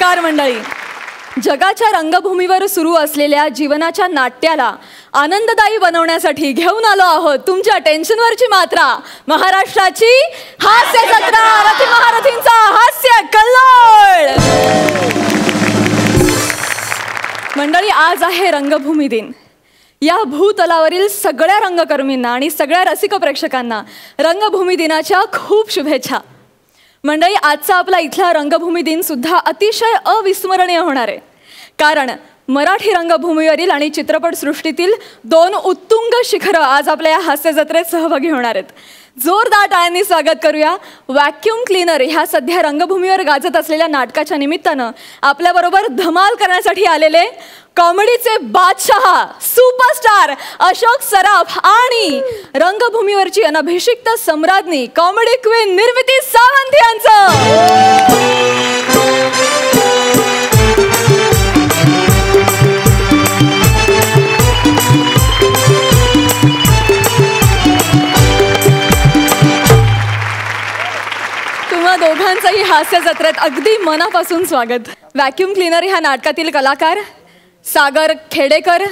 नमस्कार मंडळी. जगाच्या रंगभूमीवर सुरू असलेल्या जीवनाच्या नाट्याला आनंददायी बनवण्यासाठी घेऊन आलो आहोत तुमच्या टेन्शनवरची मात्रा. महाराष्ट्राची हास्य जत्रा, रथी महारथींचा हास्य कल्लोळ. मंडळी, आज आहे रंगभूमी दिन. या भूतलावरील सगळ्या रंगकर्मींना आणि सगळ्या रसिक प्रेक्षकांना रंगभूमी दिनाच्या खूप शुभेच्छा. मंडळी, आजचा आपला इथला रंगभूमी दिन सुद्धा अतिशय अविस्मरणीय होणार आहे, कारण मराठी रंगभूमीवरील आणि चित्रपटसृष्टीतील दोन उत्तुंग शिखरं आज आपल्या या हास्य जत्रेत सहभागी होणार आहेत. जोरदार टाळ्यांनी स्वागत करूया. व्हॅक्यूम क्लीनर ह्या सध्या रंगभूमीवर गाजत असलेल्या नाटकाच्या निमित्तानं आपल्याबरोबर धमाल करण्यासाठी आलेले कॉमेडीचे बादशहा, सुपरस्टार अशोक सराफ आणि रंगभूमीवरची अनभिषिक्त सम्राज्ञी कॉमेडी क्वीन निर्मिती सावंत यांचं. तुम्हा दोघांचंही हास्य जत्रेत अगदी मनापासून स्वागत. व्हॅक्यूम क्लीनर ह्या नाटकातील कलाकार सागर खेडेकर,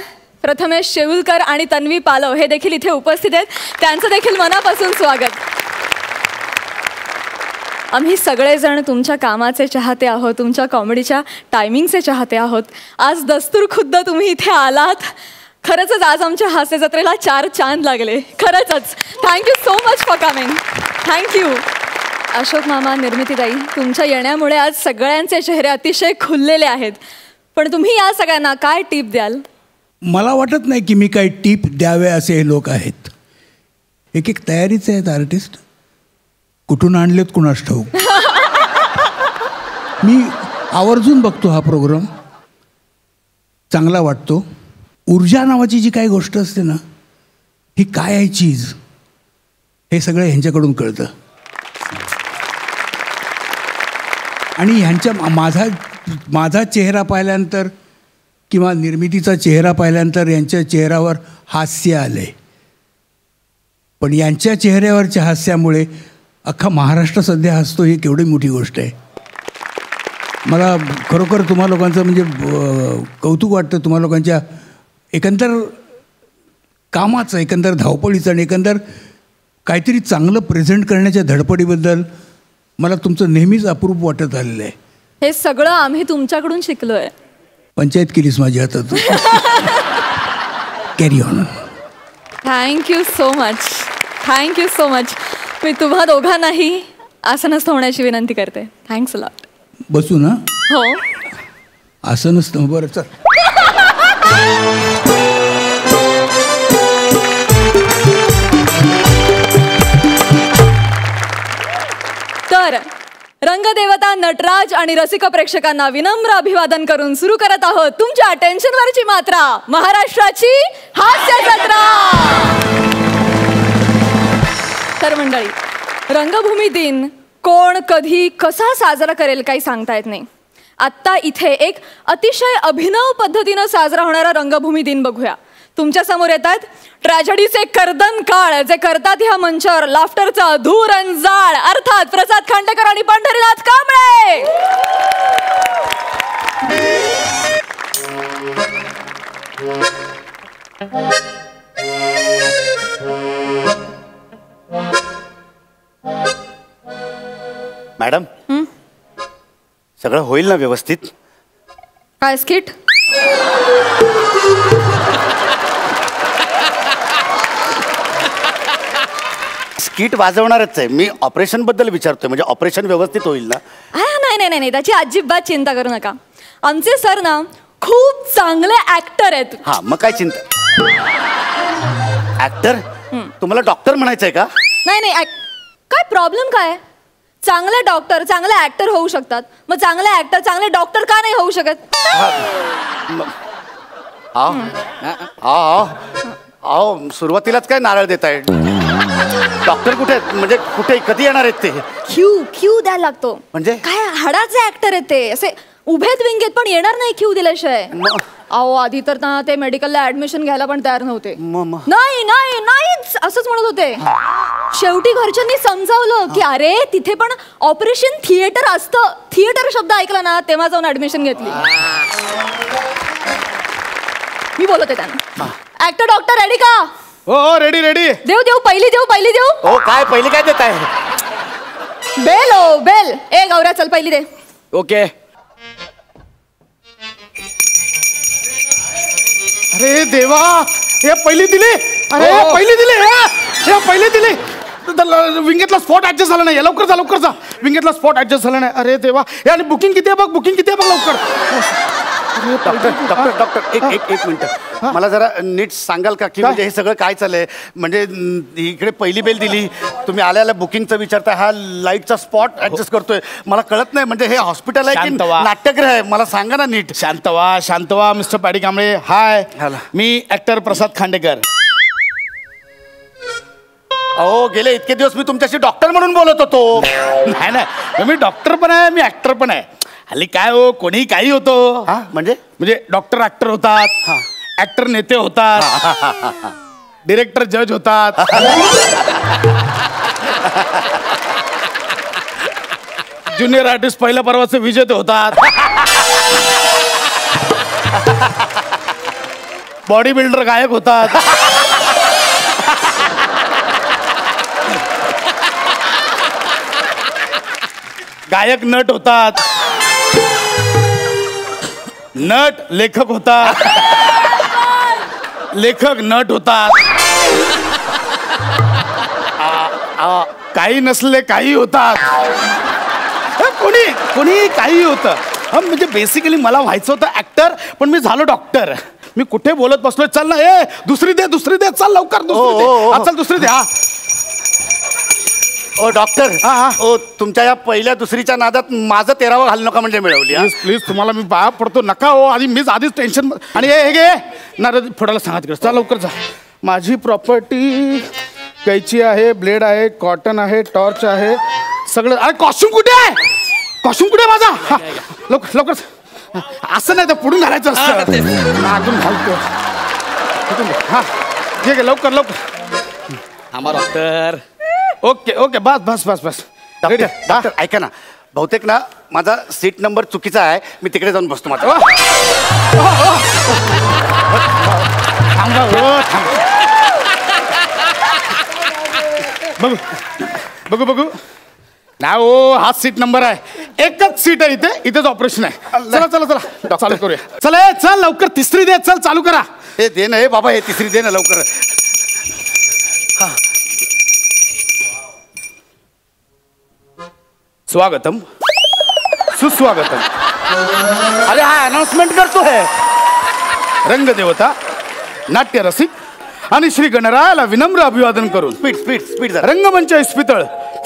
प्रथमेश शेऊलकर आणि तन्वी पालव हे देखील इथे उपस्थित आहेत. त्यांचं देखील मनापासून स्वागत. आम्ही सगळेजण तुमच्या कामाचे चाहते आहोत, तुमच्या कॉमेडीच्या टायमिंगचे चाहते आहोत. आज दस्तूर खुद्द तुम्ही इथे आलात. खरंच आज आमच्या हास्य जत्रेला 4 चांद लागले. खरंच thank you so much for coming. Thank you. Ashok मामा, निर्मितीताई, तुमच्या येण्यामुळे आज सगळ्यांचे चेहरे अतिशय खुललेले आहेत. पण तुम्ही या सगळ्यांना काय टिप द्याल? मला वाटत नाही की मी काही टिप द्यावे असे हे लोक आहेत. एक एक तयारीचे आहेत आर्टिस्ट. कुठून आणलेत कुणास ठाऊक. मी आवर्जून बघतो हा प्रोग्राम, चांगला वाटतो. ऊर्जा नावाची जी काही गोष्ट असते ना, ही काय आहे चीज, हे सगळं ह्यांच्याकडून कळतं. आणि ह्यांच्या माझा चेहरा पाहिल्यानंतर किंवा निर्मितीचा चेहरा पाहिल्यानंतर यांच्या चेहऱ्यावर हास्य आले. पण यांच्या चेहऱ्यावरच्या हास्यामुळे अख्खा महाराष्ट्र सध्या हसतो, ही केवढी मोठी गोष्ट आहे. मला खरोखर तुम्हा लोकांचं म्हणजे कौतुक वाटतं. तुम्हा लोकांच्या एकंदर कामाचं, एकंदर धावपळीचं आणि एकंदर काहीतरी चांगलं प्रेझेंट करण्याच्या धडपडीबद्दल मला तुमचं नेहमीच अप्रूप वाटत आलेलं आहे. हे सगळं आम्ही तुमच्याकडून शिकलोय. पंचायत केलीस माझ्या हातात. Carry on. Thank you so much. Thank you so much. मी तुम्हा दोघांनाही आसनस्थ होण्याची विनंती करते. Thanks a lot. बसू ना? हो. आसनस्थ. बरं चल. तर रंगदेवता नटराज आणि रसिक प्रेक्षकांना विनम्र अभिवादन करून सुरू करत आहोत तुमच्या टेन्शनवरची मात्रा, महाराष्ट्राची हास्य जत्रा. तर मंडळी, रंगभूमी दिन कोण, कधी, कसा साजरा करेल काही सांगता येत नाही. आत्ता इथे एक अतिशय अभिनव पद्धतीनं साजरा होणारा रंगभूमी दिन बघूया. तुमच्या समोर येतात ट्रॅजेडीचे कर्दन काळ, जे करतात ह्या मंचावर लाफ्टरचा धूरंजाळ, अर्थात प्रसाद खांडेकर आणि पंढरीनाथ कांबळे. मॅडम, सगळं होईल ना व्यवस्थित? काय स्किट? स्किट वाजवणारच आहे मी. ऑपरेशन बद्दल विचारतोय, म्हणजे ऑपरेशन व्यवस्थित होईल ना? नाही नाही नाही, त्याची अजिबात चिंता करू नका. आमचे सर ना खूप चांगले ऍक्टर आहेत. हा, मग काय चिंता. ऍक्टर? तुम्हाला डॉक्टर म्हणायचंय का? नाही नाही, काय प्रॉब्लेम काय? चांगले डॉक्टर चांगले ऍक्टर होऊ शकतात, मग चांगले ऍक्टर चांगले डॉक्टर का नाही होऊ शकत? सुरुवातीलाच काय नारळ देताय? डॉक्टर कुठे आहेत? म्हणजे कुठे कधी येणार आहेत ते? क्यू द्यायला लागतो. म्हणजे? काय हाडाचे ऍक्टर आहेत ते, असे उभेत विंगेत पण येणार नाही क्यू दिल्याशिवाय. अहो आधी तर ना ते मेडिकलला ऍडमिशन घ्यायला पण तयार नव्हते. नाही नाही नाहीच असंच म्हणत होते. शेवटी घरच्यांनी समजावलं की अरे तिथे पण ऑपरेशन थिएटर असतं. थिएटर शब्द ऐकला ना तेव्हा जाऊन ऍडमिशन घेतली. मी बोलते त्यांना. ऍक्टर डॉक्टर रेडी का? हो रेडी रेडी. देऊ देऊ पहिली देऊ. हो काय पहिले काय देत आहे? बेल ओ बेल. ए गौऱ्या चल पहिली दे. ओके. अरे देवा, हे पहिली दिली. अरे पहिली दिली. हे पहिली दिली. विंगेतला स्पॉट ऍडजस्ट झाला नाही. लवकर जा. विंगेतला स्पॉट ऍडजस्ट झाला नाही. अरे देवा. हे आणि बुकिंग किती आहे बघ लवकर. डॉक्टर एक मिनिट, मला जरा नीट सांगाल का की म्हणजे हे सगळं काय चाललंय? म्हणजे इकडे पहिली बेल दिली, तुम्ही आल्याला बुकिंगचं विचारताय, हा लाईटचा स्पॉट ऍडजस्ट करतोय. मला कळत नाही म्हणजे हे हॉस्पिटल आहे की नाट्यगृह आहे? मला सांगा ना नीट. शांत व्हा मिस्टर पाडी कांबळे. हाय, मी ऍक्टर प्रसाद खांडेकर. अहो गेले इतके दिवस मी तुमच्याशी डॉक्टर म्हणून बोलत होतो. नाही मी डॉक्टर पण आहे, मी ऍक्टर पण आहे. हल्ली काय हो, कोणी काही होतो. म्हणजे डॉक्टर ऍक्टर होतात, ऍक्टर नेते होतात, डिरेक्टर जज होतात, ज्युनियर आर्टिस्ट पहिल्या पर्वाचे विजेते होतात, बॉडी बिल्डर गायक होतात, गायक नट होतात, नट लेखक होतात, लेखक नट होतात, काही नसले काही होतात, कोणी काही होतं. म्हणजे बेसिकली मला व्हायचं होतं ऍक्टर, पण मी झालो डॉक्टर. मी कुठे बोलत बसलोय. चल ना, ए दुसरी दे चल लवकर दुसरी दे. हा ओ डॉक्टर, ओ तुमच्या या पहिल्या दुसरीच्या नादात माझं 13वं घालू नका म्हणजे मिळवली. प्लीज तुम्हाला मी पाया पडतो, नका हो. आधीच टेन्शन. आणि हे घे नारद फोडायला सांगा तिकडे. चल लवकर जा. माझी प्रॉपर्टी कैची आहे, ब्लेड आहे, कॉटन आहे, टॉर्च आहे, सगळं. अरे कॉस्ट्युम कुठे आहे? माझा? लवकर. असं नाही तर पुढून घालायचं असतं. अजून घालतो. हा घे लवकर. आम्हा डॉक्टर. ओके बस. डॉक्टर ऐका ना, बहुतेक ना माझा सीट नंबर चुकीचा आहे. मी तिकडे जाऊन बसतो. माझा बघू ना. ओ हा सीट नंबर आहे. एकच सीट आहे इथेच ऑपरेशन आहे. चला चालू करूया. चल लवकर. तिसरी दे. चल चालू करा. हे दे ना. हे बाबा हे तिसरी दे ना लवकर. स्वागतम, सुस्वागतम. अरे हा अनाउन्समेंट करतो है. रंगदेवता, नाट्य रसिक आणि श्री गणरायाला विनम्र अभिवादन करून स्पीड रंगमंच इस्पितळ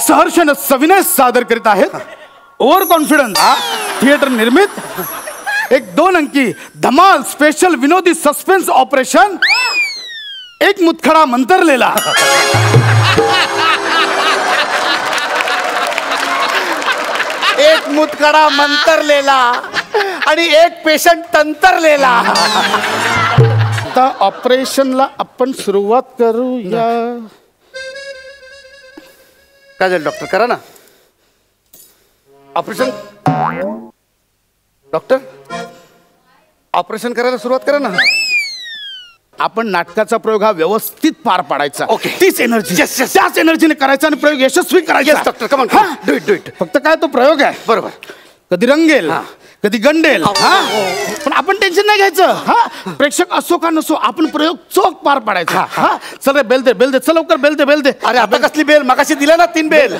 सहर्षण सविनय सादर करीत आहेत. ओव्हर कॉन्फिडन्स थिएटर निर्मित एक 2 अंकी धमाल स्पेशल विनोदी सस्पेन्स ऑपरेशन एक मुतखडा मंतरलेला. एक मुतखडा मंतरलेला आणि एक पेशंट तंतरलेला. आता ऑपरेशनला आपण सुरुवात करूया. काय झालं डॉक्टर? करा ना ऑपरेशन. डॉक्टर ऑपरेशन करायला सुरुवात करा ना. आपण नाटकाचा प्रयोग हा व्यवस्थित पार पाडायचा. ओके. तीच एनर्जी, त्याच एनर्जीने करायचा आणि प्रयोग यशस्वी करायचा. Doctor come on, do it. फक्त काय तो प्रयोग आहे. बरोबर. कधी रंगेल, कधी गंडेल. पण आपण टेन्शन नाही घ्यायचं. प्रेक्षक असो का नसो, आपण प्रयोग चोख पार पाडायचा. चल रे, बेल दे. चल लवकर बेल दे. अरे आता कसली बेल? मगाशी दिला ना 3 बेल.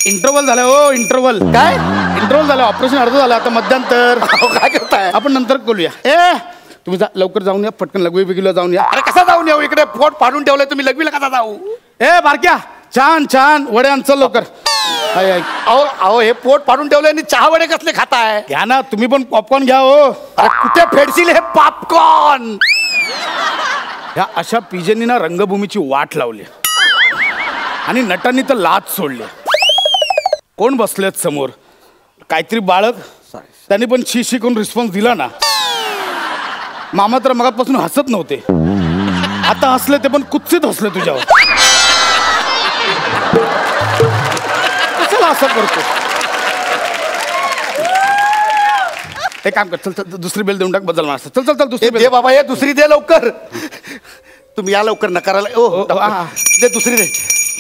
इंटरव्हल झालं. हो इंटरव्हल. काय इंटरव्हल झालं? ऑपरेशन अर्ध झालं, आता मध्यंतर. काय करताय? आपण नंतर बोलूया. तुम्ही लवकर जाऊन या, पटकन लघवी बिगीला जाऊन या. अरे कसा जाऊन येऊ? इकडे पोट फाडून ठेवलंय, तुम्ही लघवीला कसा जाऊ? बारक्या, छान वड्या चल लवकर. अहो हे पोट फाडून ठेवलंय आणि चहा वडे कसले खाताय? घ्या ना तुम्ही पण पॉपकॉर्न घ्या. हो अरे कुठे फेडशील हे पॉपकॉर्न? ह्या अशा पिजेंनी ना रंगभूमीची वाट लावली आणि नटांनी तर लाच सोडली. कोण बसलेत समोर? काहीतरी बाळक, त्यांनी पण शी शी करून रिस्पॉन्स दिला ना. मामा तर मगापासून हसत नव्हते, आता हसले ते पण कुत्सित हसले तुझ्यावर. कशाला असं करतो? एक काम कर, चल चल दुसरी बेल देऊन टाक, बदल माणसं. चल चल चल दुसरी दे बाबा, हे दुसरी दे लवकर. तुम्ही या लवकर नकाराला. ओ दे दुसरी दे.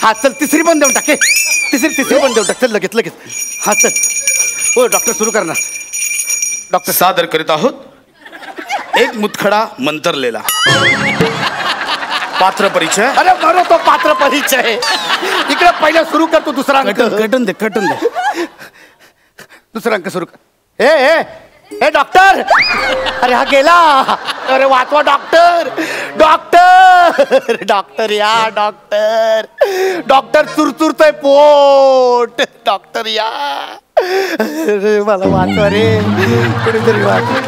हा चल तिसरी पण देऊन टाके. तिसरी पण देऊन टाक. चल लगेच लगेच. हा चल. हो डॉक्टर सुरू कर ना. डॉक्टर सादर करीत आहोत एक मुतखडा मंतरलेला. पात्र परिचय. अरे बरं, तो पात्र परिचय इकडे पहिला सुरू कर. तू दुसरा अंक कटन दे. दुसरा अंक सुरू कर. ए डॉक्टर, अरे हा गेला. अरे वाचवा डॉक्टर. डॉक्टर या डॉक्टर. डॉक्टर चुरचुरतोय पोट. डॉक्टर या. अरे मला वाचवा रे, कुणीतरी वाचवा.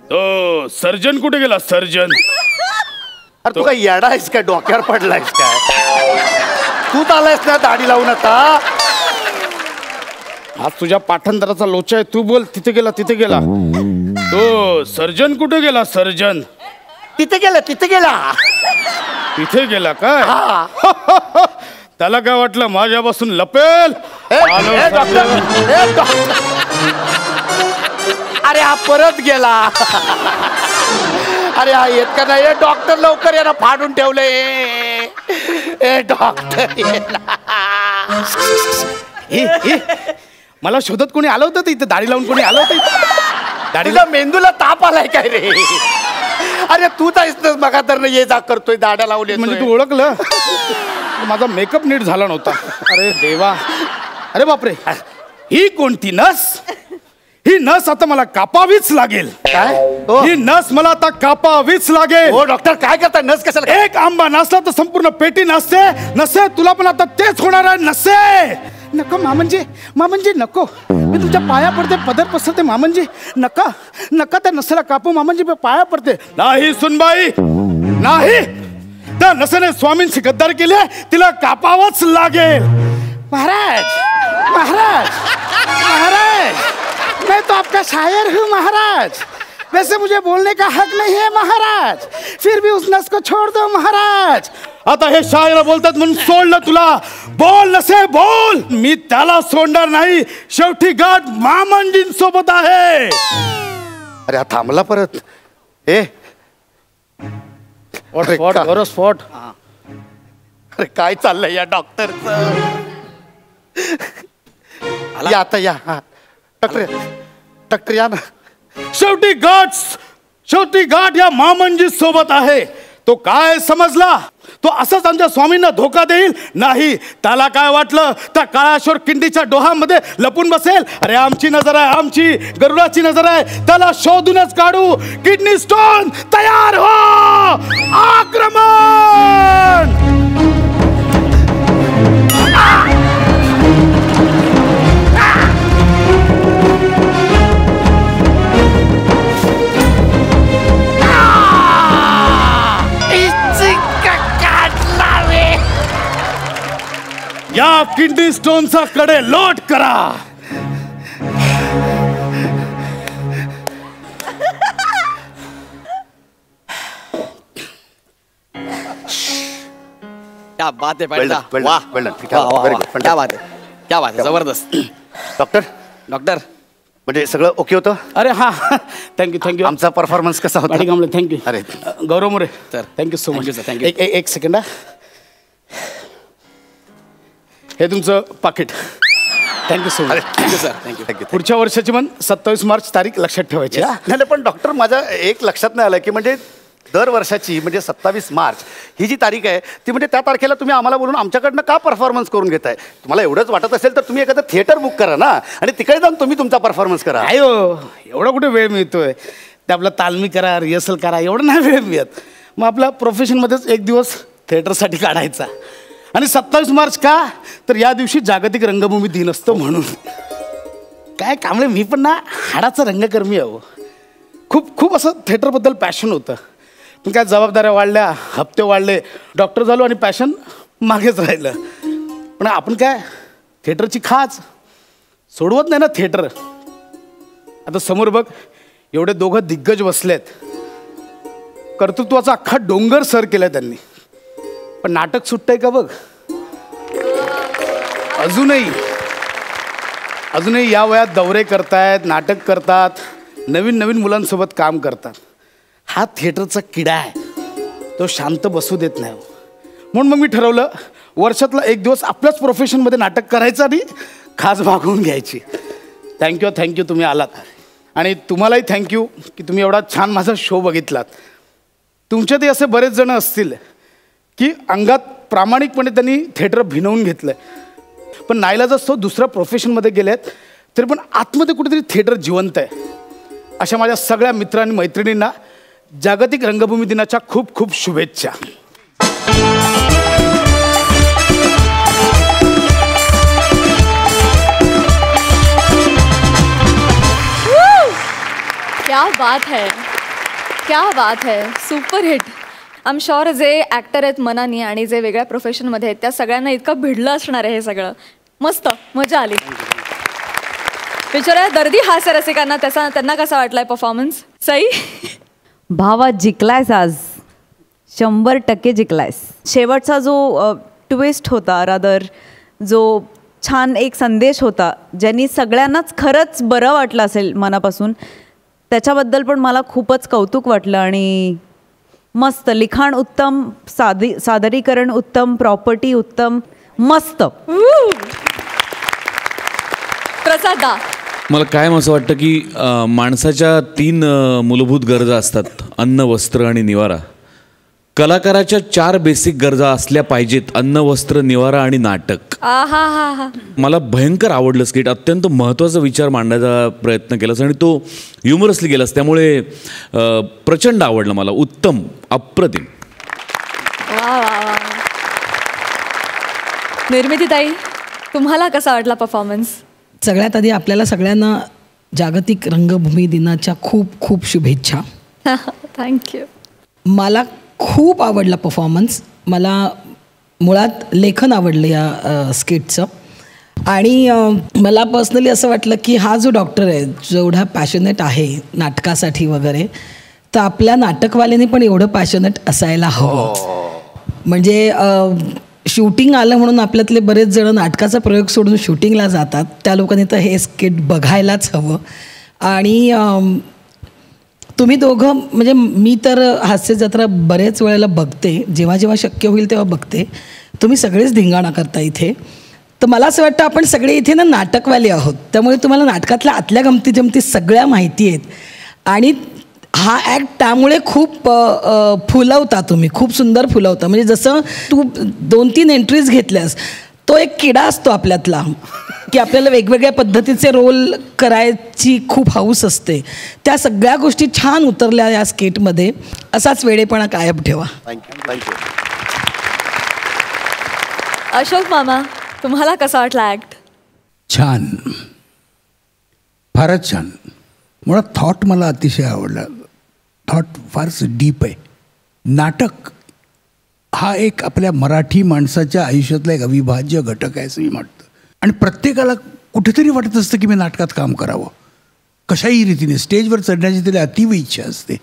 तो सर्जन कुठे गेला? सर्जन. अरे तू काय येडा आहेस काय? डोक्यावर पडलायस काय? तू आलायस ना दाढी लावून आता. हा तुझ्या पाठांतराचा लोचा आहे. तू बोल. तिथे गेला. तो सर्जन कुठे गेला? सर्जन तिथे गेला. तिथे गेला काय? त्याला काय वाटलं माझ्यापासून लपेल? अरे हा परत गेला. अरे हा येत का नाही? डॉक्टर लवकर या ना, फाडून ठेवलंय. डॉक्टर मला शोधत कोणी आलं होतं? इथं दाढी लावून कोणी आलं होतं? दाढीला मेंदूला ताप आलाय काय रे? अरे तू तर बघा तर ये जा करतोय दाढ्या लावून. म्हणजे तू ओळखलं? माझा मेकअप नीट झाला नव्हता. अरे देवा. अरे बापरे, ही कोणती नस? ही नस आता मला कापावीच लागेल. काय? ही नस मला आता कापावीच लागेल. हो डॉक्टर काय करताय? नस कशाला? एक आंबा नसला तर संपूर्ण पेटी नसते. नसे तुला पण आता तेच होणार आहे. नसे. नको मामंजी नको. मी तुमच्या पाया पडते, पदर पसरते मामंजी. नका त्या नसेला कापू मामंजी. मी पाया पडते. नाही सुनबाई, नाही. त्या नसेने स्वामींची गद्दारी केली, तिला कापावंच लागेल. महाराज, मैं तो आपका शायर हूँ महाराज. वैसे मुझे बोलने का हक नहीं है महाराज, फिर भी उस नस को छोड़ दो महाराज. आता हे शायर बोलतात म्हणून सोडलं तुला. बोल नसे बोल. मी त्याला सोडणार नाही. शेवटी गाठ मामंजींसोबत आहे. अरे हा थांबला परत. स्पॉट. अरे काय चाललंय या डॉक्टरचं? या आता या. डॉक्टर या ना. शेवटी गाठ या मामंजी सोबत आहे. तो काय समजला? तो असंच आमच्या स्वामींना धोका देईल? नाही. त्याला काय वाटलं त्या काळाश्वर किंडीच्या डोहामध्ये लपून बसेल? अरे आमची नजर आहे, आमची गरुडाची नजर आहे. त्याला शोधूनच काढू. किडनी स्टोन तयार हो. आक्रमण. या किडनी स्टोनचा कडे लोट करा. क्या बात है well done, well done. क्या बात है जबरदस्त. डॉक्टर म्हणजे सगळं ओके होतं? अरे हा, थँक्यू. आमचा परफॉर्मन्स कसा होता? थँक्यू. अरे Gaurav More sir, thank you so much. Thank you. एक सेकंड. हे तुमचं पाकिट. Thank you so much. Thank you sir. Thank you. पुढच्या वर्षाची पण 27 मार्च तारीख लक्षात ठेवायची. नाही पण डॉक्टर माझ्या एक लक्षात नाही आलं की म्हणजे दरवर्षाची म्हणजे 27 मार्च ही जी तारीख आहे ती म्हणजे त्या तारखेला तुम्ही आम्हाला बोलून आमच्याकडनं का परफॉर्मन्स करून घेताय? तुम्हाला एवढंच वाटत असेल तर तुम्ही एखादं थिएटर बुक करा ना आणि तिकडे जाऊन तुम्ही तुमचा परफॉर्मन्स करा. अयो एवढा कुठे वेळ मिळतोय? ते आपला तालमी करा, रिहर्सल करा, एवढं नाही वेळ मिळत. मग आपल्या प्रोफेशनमध्येच एक दिवस थिएटरसाठी काढायचा. आणि 27 मार्च का? तर या दिवशी जागतिक रंगभूमी दिन असतो म्हणून. काय कांबळे, मी पण ना हाडाचा रंगकर्मी आहे. खूप खूप असं थिएटरबद्दल पॅशन होतं, पण काय जबाबदाऱ्या वाढल्या, हप्ते वाढले, डॉक्टर झालो आणि पॅशन मागेच राहिलं. पण आपण काय थिएटरची खाच सोडवत नाही ना थिएटर. आता समोर बघ, एवढे दोघं दिग्गज बसलेत, कर्तृत्वाचा अख्खा डोंगर सर केलाय त्यांनी, पण नाटक सुटतंय का बघ. अजूनही या वयात दौरे करतायत, नाटक करतात, नवीन नवीन मुलांसोबत काम करतात. हा थिएटरचा किडा आहे, तो शांत बसू देत नाही. म्हणून मग मी ठरवलं, वर्षातला एक दिवस आपल्याच प्रोफेशनमध्ये नाटक करायचं आणि खास भागवून घ्यायची. थँक्यू तुम्ही आलात. आणि तुम्हालाही थँक्यू की तुम्ही एवढा छान माझा शो बघितलात. तुमच्यातही असे बरेच जण असतील की अंगात प्रामाणिकपणे त्यांनी थिएटर भिनवून घेतलं आहे, पण नाईलाज असतो दुसऱ्या प्रोफेशनमध्ये गेलेत तरी पण आतमध्ये कुठेतरी थिएटर जिवंत आहे. अशा माझ्या सगळ्या मित्र आणि मैत्रिणींना जागतिक रंगभूमी दिनाच्या खूप खूप शुभेच्छा. क्या बात है, क्या बात है, super hit. I am sure जे ॲक्टर आहेत मनानी आणि जे वेगळ्या प्रोफेशनमध्ये आहेत त्या सगळ्यांना इतकं भिडलं असणार आहे हे सगळं. मस्त मजा आली. विचारा दर्दी हास्य रसिकांना त्यांना कसा वाटलाय परफॉर्मन्स? सई भावा जिंकलायस आज, 100% जिंकलायस. शेवटचा जो ट्विस्ट होता, रादर जो छान एक संदेश होता, ज्यांनी सगळ्यांनाच खरंच बरं वाटलं असेल मनापासून, त्याच्याबद्दल पण मला खूपच कौतुक वाटलं. आणि मस्त लिखाण उत्तम, सादरीकरण उत्तम, प्रॉपर्टी उत्तम, मस्त. प्रसादा, मला कायम असं वाटतं की माणसाच्या 3 मूलभूत गरजा असतात, अन्न, वस्त्र आणि निवारा. कलाकाराच्या 4 बेसिक गरजा असल्या पाहिजेत, अन्न, वस्त्र, निवारा आणि नाटक. मला भयंकर आवडलं स्किट. अत्यंत महत्त्वाचा विचार मांडण्याचा प्रयत्न केलास आणि तो ह्युमरसली केलास, त्यामुळे प्रचंड आवडलं मला. उत्तम, अप्रतिम. निर्मितीताई, तुम्हाला कसा वाटला परफॉर्मन्स? सगळ्यात आधी आपल्याला सगळ्यांना जागतिक रंगभूमी दिनाच्या खूप खूप शुभेच्छा. थँक्यू. मला खूप आवडला परफॉर्मन्स. मला मुळात लेखन आवडलं या स्किटचं. आणि मला पर्सनली असं वाटलं की हा जो डॉक्टर आहे, जो एवढा पॅशनेट आहे नाटकासाठी वगैरे, तर आपल्या नाटकवाल्याने पण एवढं पॅशनेट असायला हवं. म्हणजे शूटिंग आलं म्हणून आपल्यातले बरेच जण नाटकाचा प्रयोग सोडून शूटिंगला जातात. त्या लोकांनी तर हे स्किट बघायलाच हवं. आणि तुम्ही दोघं, म्हणजे मी तर हास्य जत्रा बरेच वेळेला बघते, जेव्हा जेव्हा शक्य होईल तेव्हा बघते. तुम्ही सगळेच धिंगाणा करता इथे. तर मला असं वाटतं आपण सगळे इथे ना नाटकवाले आहोत, त्यामुळे तुम्हाला नाटकातल्या आतल्या गमती जमती सगळ्या माहिती आहेत. आणि हा ॲक्ट त्यामुळे खूप फुलवता, तुम्ही खूप सुंदर फुलवता. म्हणजे जसं तू 2-3 एंट्रीज घेतल्यास, तो एक किडा असतो आपल्यातला की आपल्याला वेगवेगळ्या पद्धतीचे रोल करायची खूप हौस असते. त्या सगळ्या गोष्टी छान उतरल्या या स्केटमध्ये. असाच वेडेपणा कायम ठेवा. थँक्यू. अशोक मामा, तुम्हाला कसा वाटला ॲक्ट? छान, फारच छान. मुळात थॉट मला अतिशय आवडला. थॉट फारच डीप आहे. नाटक हा एक आपल्या मराठी माणसाच्या आयुष्यातला एक अविभाज्य घटक आहे असं मी म्हणतो. आणि प्रत्येकाला कुठेतरी वाटत असतं की मी नाटकात काम करावं, कशाही रीतीने स्टेजवर चढण्याची त्याला अतीव इच्छा असते.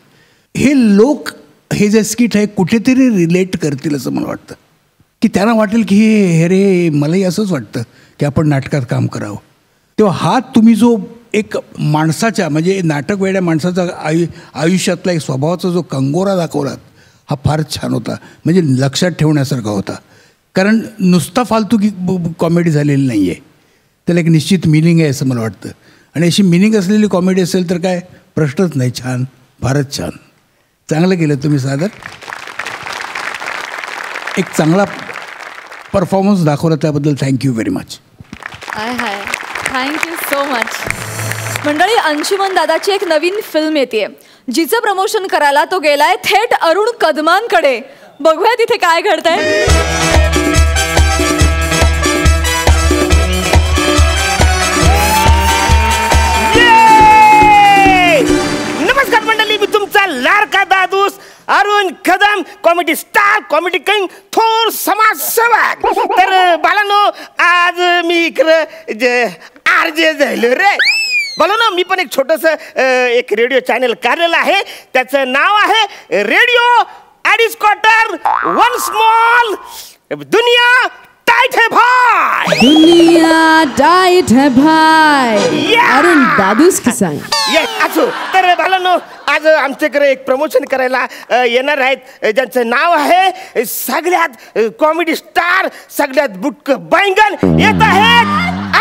हे लोक हे जे स्किट आहे कुठेतरी रिलेट करतील असं मला वाटतं, की त्यांना वाटेल की हे रे मलाही असंच वाटतं की आपण नाटकात काम करावं. तेव्हा हा तुम्ही जो एक माणसाच्या, म्हणजे नाटक वेड्या माणसाचा आयुष्यातला एक स्वभावाचा जो कंगोरा दाखवलात, हा फारच छान होता. म्हणजे लक्षात ठेवण्यासारखा होता. कारण नुसता फालतू की कॉमेडी झालेली नाही आहे, त्याला एक निश्चित मिनिंग आहे असं मला वाटतं. आणि अशी मिनिंग असलेली कॉमेडी असेल तर काय प्रश्नच नाही. छान, फारच छान, चांगलं केलं तुम्ही सादर. एक चांगला परफॉर्मन्स दाखवला त्याबद्दल thank you very much. Thank you so much. मंडळी, अंशुमन दादाची एक नवीन फिल्म येते, जिचं प्रमोशन करायला तो गेलाय थेट अरुण कदमांकडे. बघूया तिथे काय घडतंय. तुमचा लाडका दादूस Arun Kadam, comedy star, comedy king, थोर समाजसेवक. तर बाळांनो, आज मी इकडं आरजे झालो रे. बोलो ना, मी पण एक छोटस एक रेडिओ चॅनल काढलेलं आहे. त्याचं नाव आहे रेडिओ अडीच क्वार्टर वन स्मॉल. दुनिया टाइट है भाई, दुनिया टाइट है भाई. अरुण दादूस किसान. असो तर बाळांनो, आज आमच्याकडे एक प्रमोशन करायला येणार आहेत, ज्यांचं नाव आहे सगळ्यात कॉमेडी स्टार, सगळ्यात बुटक बैंगन. येत आहेत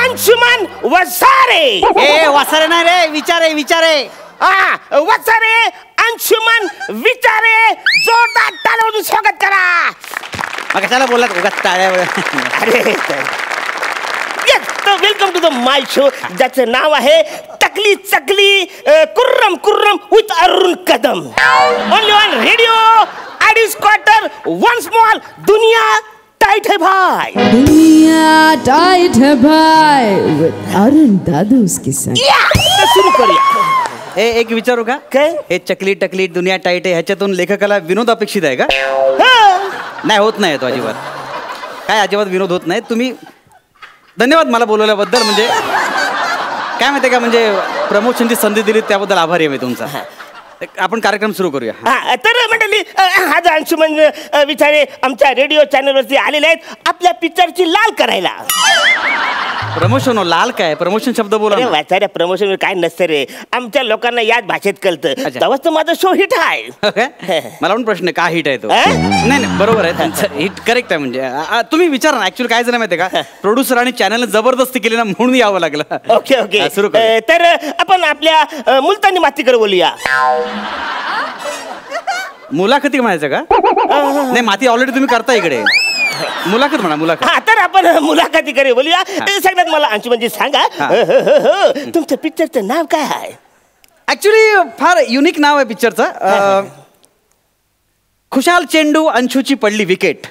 अंशुमन वसारे. ए वसारे नाही रे, विचारे विचारे. वसारे अंशुमन विचारे. जोरदार टाळ्यांनी स्वागत करा. मग कशाला बोललात उगाच टाळ्या? अरे welcome to the my show, ज्याचं नाव आहे टकली चकली कुर्रम कुर्रम विथ Arun Kadam. Only on radio अडीच क्वार्टर वन स्मॉल. दुनिया टाइट है भाई, दुनिया टाइट है भाई with अरुण दादूस किसान. सुरू करूया. एक विचारू का? काय? हे चकली टकली दुनिया टाईट आहे, ह्याच्यातून लेखकाला विनोद अपेक्षित आहे का? नाही, होत नाही तो अजिबात. काय अजिबात विनोद होत नाही. तुम्ही धन्यवाद मला बोलवल्याबद्दल. म्हणजे काय माहिती का, म्हणजे प्रमोशनची संधी दिली त्याबद्दल आभारी आहे मी तुमचा. आपण कार्यक्रम सुरू करूया. तर मंडळी, आज अंशुमन विचारे आमच्या रेडिओ चॅनलवरती आलेले आहेत आपल्या पिक्चरची लाल करायला. प्रमोशन हो, लाल काय? प्रमोशन शब्द बोला. वाचाऱ्या प्रमोशन काय नसतं रे, आमच्या लोकांना याच भाषेत कळतं. तेव्हाच तर माझा शो हिट आहे. मला पण प्रश्न का हिट आहे तो? नाही नाही, बरोबर आहे, हिट करेक्ट आहे. म्हणजे तुम्ही विचारा ना. ऍक्च्युअली काय झालं माहिती आहे का, प्रोड्युसर आणि चॅनलने जबरदस्ती केली ना, म्हणून यावं लागलं. ओके ओके, सुरू कर. तर आपण आपल्या मुलतानी मातीकडे बोलूया. मुलाखती म्हणायचं का? नाही, माती ऑलरेडी तुम्ही करता इकडे. मुलाखत म्हणा, मुलाखत. तर आपण मुलाखतीकडे बोलूया. सगळ्यात मला अंशुमनजी सांगा, तुमच्या पिक्चरचं नाव काय आहे? ऍक्च्युली फार युनिक नाव आहे पिक्चरचं. खुशाल चेंडू अंशूची पडली विकेट.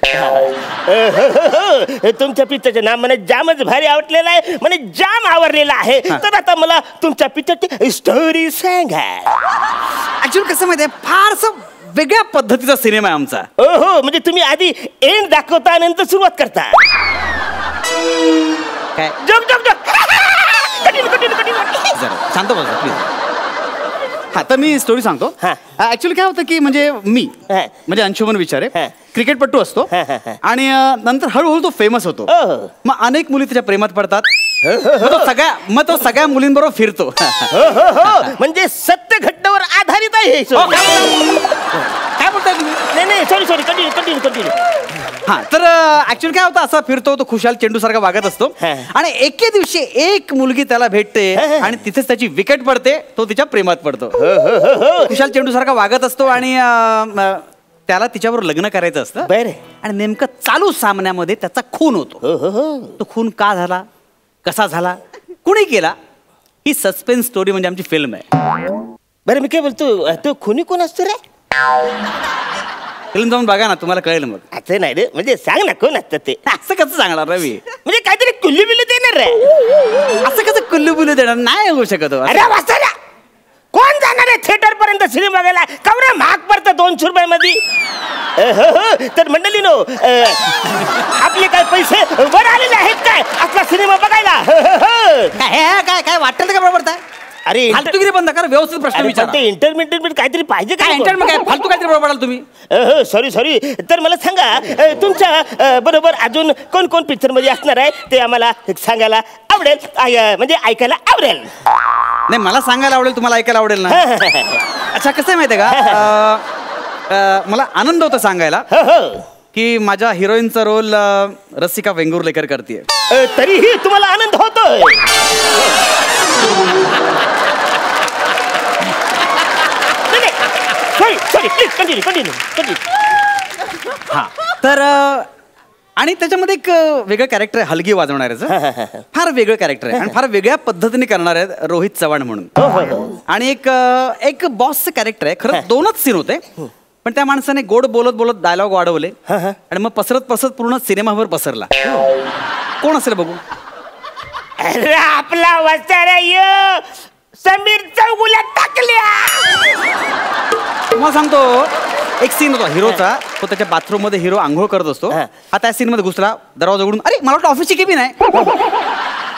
तुमच्या पिक्चरचं नाव मला जामच भारी आवडलेलं आहे, म्हणजे जाम आवडलेलं आहे. तर आता मला तुमच्या पिक्चरची स्टोरी सांगा. ऍक्च्युअली कसं माहिती आहे, फारसं वेगळ्या पद्धतीचा सिनेमा आहे आमचा. हो, म्हणजे तुम्ही आधी एंड दाखवता नंतर सुरुवात करता काय? जग जग जग. जरा शांत बसा प्लीज. हा, तर मी स्टोरी सांगतो. ऍक्च्युअली काय होतं की, म्हणजे मी म्हणजे अंशुमन विचारे क्रिकेटपटू असतो आणि नंतर हळूहळू तो फेमस होतो. मग अनेक मुली त्याच्या प्रेमात पडतात. मग तो सगळ्या मुलींबरोबर फिरतो. म्हणजे सत्य घटनेवर आधारित आहे. काय बोलताय तुम्ही? नाही नाही, सॉरी, कंटिन्यू. हा, तर ऍक्च्युअली काय होतं, असा फिरतो तो खुशाल चेंडू सारखा वागत असतो आणि एके दिवशी एक मुलगी त्याला भेटते आणि तिथेच त्याची विकेट पडते. तो तिच्या प्रेमात पडतो. खुशाल चेंडू सारखा वागत असतो आणि त्याला तिच्याबरोबर लग्न करायचं असतं. आणि नेमकं चालू सामन्यामध्ये त्याचा खून होतो. तो खून का झाला, कसा झाला, कुणी केला, ही सस्पेन्स स्टोरी म्हणजे आमची फिल्म आहे. बरं, मी काय बोलतो, तो खुनी कोण असतो रे? फिल्म जाऊन बघा ना, तुम्हाला कळेल. मग असं नाही रे, म्हणजे सांग ना कोण असतं ते. असं कसं सांगणार रवी? म्हणजे काहीतरी कुल्लू बिल्लू देणार रे. असं कसं कुल्लू बिल्लू देणार? नाही होऊ शकत. अरे वाचायला कोण जाणार आहे थिएटर पर्यंत सिनेमा बघायला? कवरे महाग पडतं 200 रुपयामध्ये. तर मंडळी नो, आपले काय पैसे वर आलेले आहेत काय आपला सिनेमा बघायला? काय काय वाटतं का बरोबर? अरे फालतूगिरी बंद कर, व्यवस्थित प्रश्न विचारा. इंटरमिडिएट काहीतरी पाहिजे काय? इंटरमिडिएट काय फालतू काहीतरी बरोबर तुम्ही? सॉरी. तर मला सांगा, तुमच्या बरोबर अजून कोण कोण पिक्चर मध्ये असणार आहे ते आम्हाला सांगायला आवडेल, म्हणजे ऐकायला आवडेल. नाही, मला सांगायला आवडेल, तुम्हाला ऐकायला आवडेल ना. अच्छा, कसं आहे माहिती आहे का, मला आनंद होता सांगायला की माझ्या हिरोईनचा रोल रसिका वेंगुर्लेकर करते. तरीही तुम्हाला आनंद होतोय? Sorry, please continue. हा, तर आणि त्याच्यामध्ये एक वेगळं कॅरेक्टर आहे, हलगी वाजवणाऱ्याचं. फार वेगळं कॅरेक्टर आहे आणि फार वेगळ्या पद्धतीने करणार आहे, रोहित चव्हाण म्हणून. आणि एक बॉसचं कॅरेक्टर आहे. खरं 2च सीन होते, पण त्या माणसाने गोड बोलत बोलत डायलॉग वाढवले आणि मग पसरत पूर्ण सिनेमावर पसरला. कोण असेल बघू? अरे आपला वस्तारा समीर चौगुल्या टाकल्या. तुम्हाला सांगतो एक सीन होता हिरोचा, तो त्याच्या बाथरूम मध्ये हिरो आंघोळ करत असतो. हा त्या सीन मध्ये घुसला, दरवाजा उघडून अरे मला वाटतं ऑफिसची केबिन आहे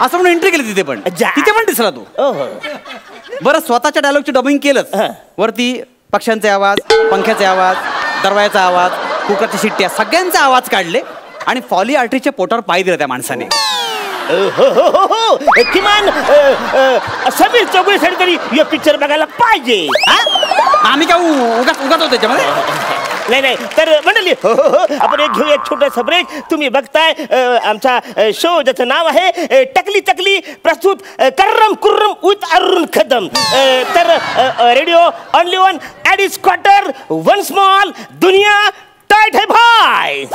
असं म्हणून एंट्री केली तिथे पण दिसला तो. बरं स्वतःच्या डायलॉगची डबिंग केलंच. वरती पक्ष्यांचे आवाज, पंख्याचे आवाज, दरवाजाचा आवाज, कुकरच्या शिट्ट्या सगळ्यांचे आवाज काढले आणि फॉली आर्टरीच्या पोटावर पाय दिला त्या माणसाने. किमान समीर चौगुलेसाठी तरी हे पिक्चर बघायला पाहिजे. आम्ही काय उगाच होतो त्याच्यामध्ये. नाही तर मंडळी आपण एक घेऊ एक छोटासा ब्रेक. तुम्ही बघताय आमचा शो ज्याचं नाव आहे टकली टकली, प्रस्तुत कर्रम कुर्रम विथ अरुण कदम. तर रेडिओ ओनली वन ॲडिस क्वार्टर वन स्मॉल दुनिया टाइट है भाई.